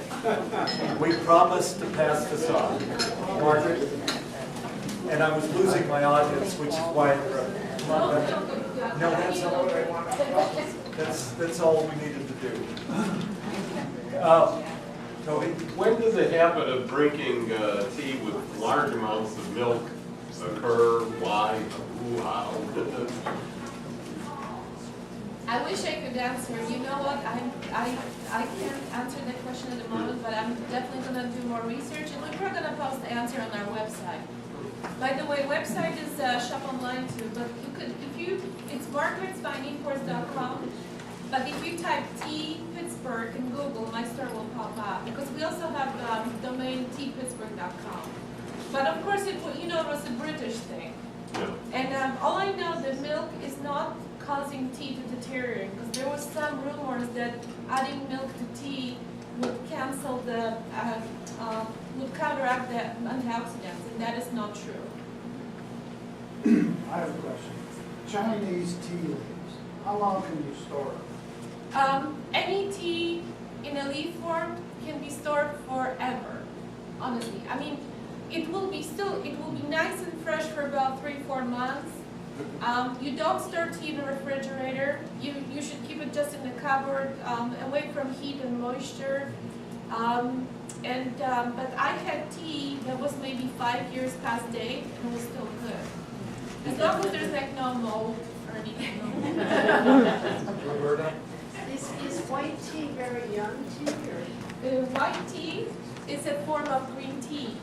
We promised to pass this on. Margaret? And I was losing my audience, which is why I interrupted. Come on, Beth. No, that's not what I wanted. That's all we needed to do. Toby? When does the habit of drinking tea with large amounts of milk occur? Why? Who? How? I wish I could answer. You know what? I can't answer that question at the moment, but I'm definitely going to do more research, and we're going to post the answer on our website. By the way, website is shop online too, but you could, it's margaretsfineimports.com, but if you type tea Pittsburgh in Google, my store will pop up, because we also have domain teapittsburgh.com. But of course, it was a British thing. Yeah. And all I know, the milk is not causing tea to deteriorate, because there was some rumors that adding milk to tea would cancel would counteract the antioxidants, and that is not true. I have a question. Chinese tea leaves, how long can you store them? Any tea in a leaf form can be stored forever, honestly. I mean, it will be nice and fresh for about 3-4 months. You don't store tea in the refrigerator. You should keep it just in the cupboard, away from heat and moisture. But I had tea that was maybe 5 years past date and it was still good. As long as there's like no mold or anything. Roberta? Is white tea very young tea or? White tea is a form of green tea.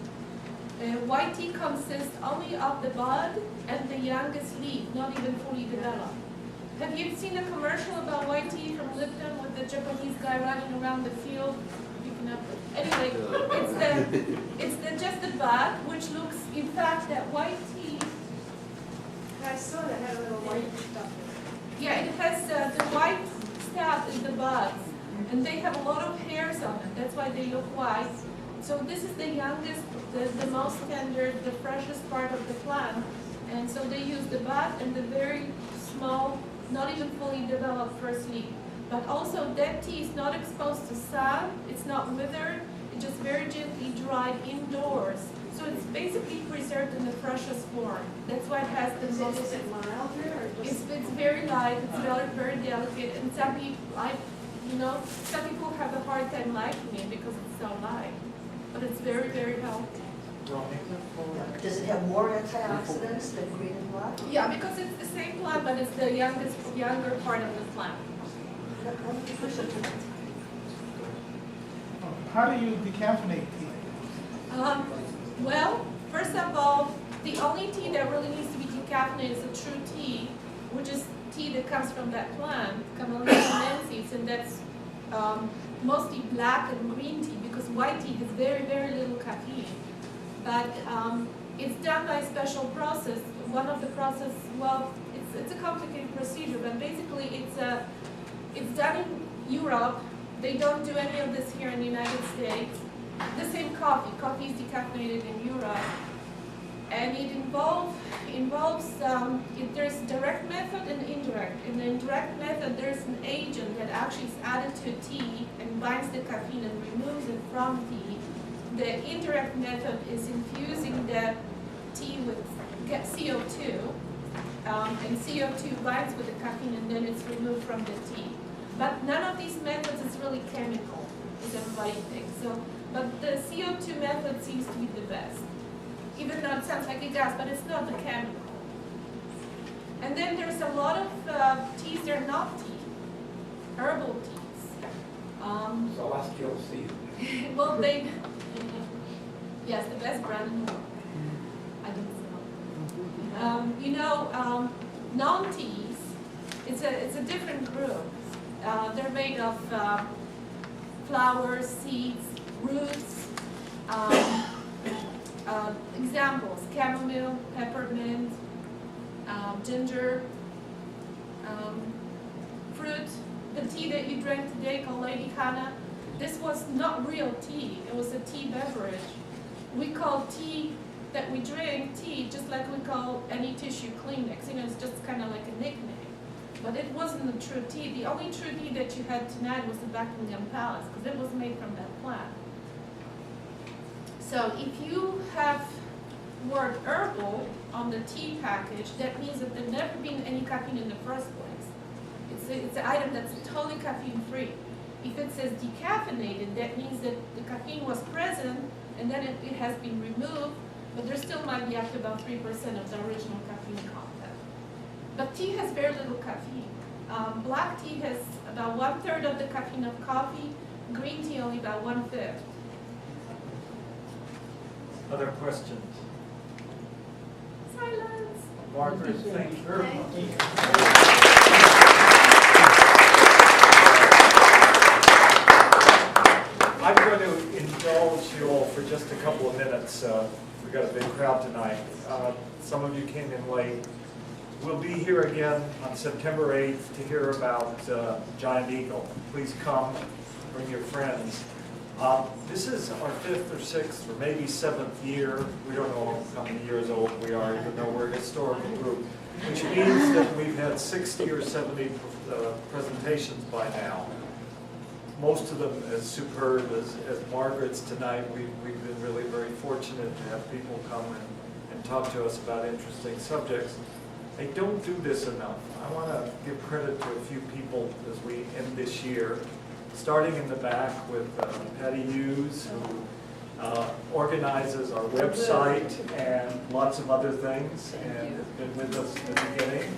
White tea consists only of the bud and the youngest leaf, not even fully developed. Have you seen a commercial about white tea from Lipton with the Japanese guy running around the field picking up? Anyway, just the bud, which looks, in fact, that white tea. I saw that had a little white stuff. Yeah, it has the white stuff in the buds, and they have a lot of hairs on it. That's why they look white. So this is the youngest, the most tender, the freshest part of the plant. And so they use the bud and the very small, not even fully developed first leaf. But also that tea is not exposed to sun, it's not withered, it's just very gently dried indoors. So it's basically preserved in the freshest form. That's why it has the most. Is it milder or just? It's very light, it's very, very delicate, and some people, some people have a hard time liking it because it's so light. But it's very, very healthy. Does it have more antioxidants than green and black? Yeah, because it's the same plant, but it's the younger part of the plant. How do you decaffeinate tea? Well, first of all, the only tea that really needs to be decaffeinated is a true tea, which is tea that comes from that plant, Camellia sinensis, and that's mostly black and green tea, because white tea has very, very little caffeine. But it's done by a special process. One of the process, well, it's a complicated procedure, but basically it's done in Europe. They don't do any of this here in the United States. The same coffee. Coffee is decaffeinated in Europe. And it there's direct method and indirect. In the indirect method, there's an agent that actually is added to tea and binds the caffeine and removes it from tea. The indirect method is infusing the tea with CO2, and CO2 binds with the caffeine and then it's removed from the tea. But none of these methods is really chemical, as everybody thinks. But the CO2 method seems to be the best. Even though it sounds like a gas, but it's not the chemical. And then there's a lot of teas that are not tea, herbal teas. Celestial seed. Well, yes, the best brand in the world. I don't know. Non-teas, it's a different group. They're made of flowers, seeds, roots. Examples: chamomile, peppermint, ginger, fruit. The tea that you drank today called Lady Hannah, this was not real tea. It was a tea beverage. We call tea that we drink tea just like we call any tissue Kleenex. It's just kind of like a nickname. But it wasn't the true tea. The only true tea that you had tonight was the Buckingham Palace, because it was made from that plant. So if you have word herbal on the tea package, that means that there's never been any caffeine in the first place. It's an item that's totally caffeine free. If it says decaffeinated, that means that the caffeine was present and then it has been removed, but there still might be up to about 3% of the original caffeine content. But tea has very little caffeine. Black tea has about 1/3 of the caffeine of coffee, green tea only about 1/5. Other questions? Silence. Margaret, thank you very much. I'm going to indulge you all for just a couple of minutes. We've got a big crowd tonight. Some of you came in late. We'll be here again on September 8th to hear about Giant Eagle. Please come, bring your friends. This is our 5th or 6th or maybe 7th year. We don't know how many years old we are, even though we're a historical group, which means that we've had 60 or 70 presentations by now. Most of them as superb as Margaret's tonight. We've been really very fortunate to have people come and talk to us about interesting subjects. I don't do this enough. I want to give credit to a few people as we end this year, starting in the back with Patty Hughes, who organizes our website and lots of other things, and has been with us in the beginning.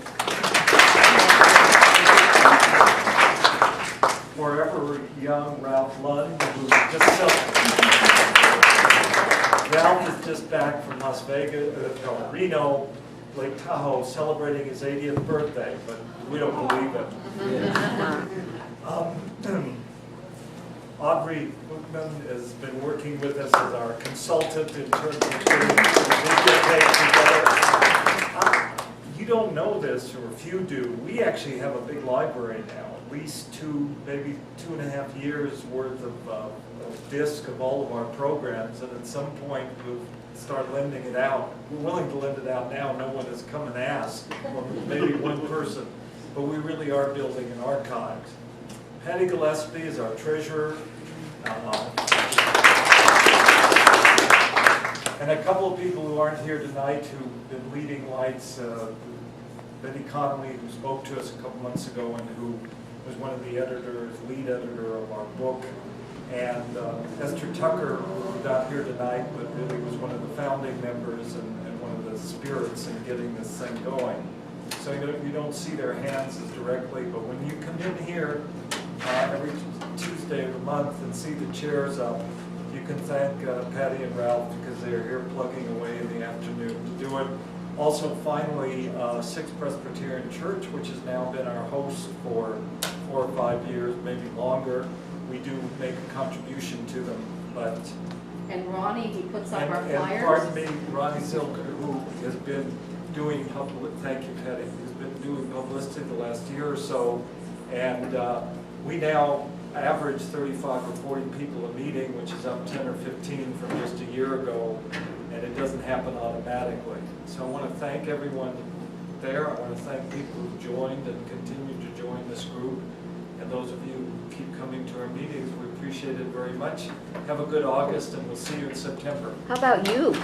Forever young Ralph Lund, who Ralph is just back from Las Vegas, Reno, Lake Tahoe, celebrating his 80th birthday, but we don't believe it. Audrey Bookman has been working with us as our consultant in terms of putting the together. You don't know this, or few do. We actually have a big library now, at least maybe 2.5 years worth of disc of all of our programs, and at some point we'll start lending it out. We're willing to lend it out now. No one has come and asked, well, maybe one person, but we really are building an archive. Patty Gillespie is our treasurer. And a couple of people who aren't here tonight who've been leading lights. Betty Connolly, who spoke to us a couple months ago and who was one of the editors, lead editor of our book. And Esther Tucker, who's not here tonight, but really was one of the founding members and one of the spirits in getting this thing going. So you don't see their hands as directly, but when you come in here every Tuesday of the month and see the chairs up, you can thank Patty and Ralph because they're here plugging away in the afternoon to do it. Also, finally, Sixth Presbyterian Church, which has now been our host for 4 or 5 years, maybe longer. We do make a contribution to them, but... And Ronnie, he puts up our flyers. And pardon me, Ronnie Zilker, who has been doing thank you, Patty, who's been doing publicity the last year or so, and we now average 35 or 40 people a meeting, which is up 10 or 15 from just a year ago, and it doesn't happen automatically. So I want to thank everyone there. I want to thank people who joined and continue to join this group, and those of you who keep coming to our meetings. We appreciate it very much. Have a good August, and we'll see you in September. How about you?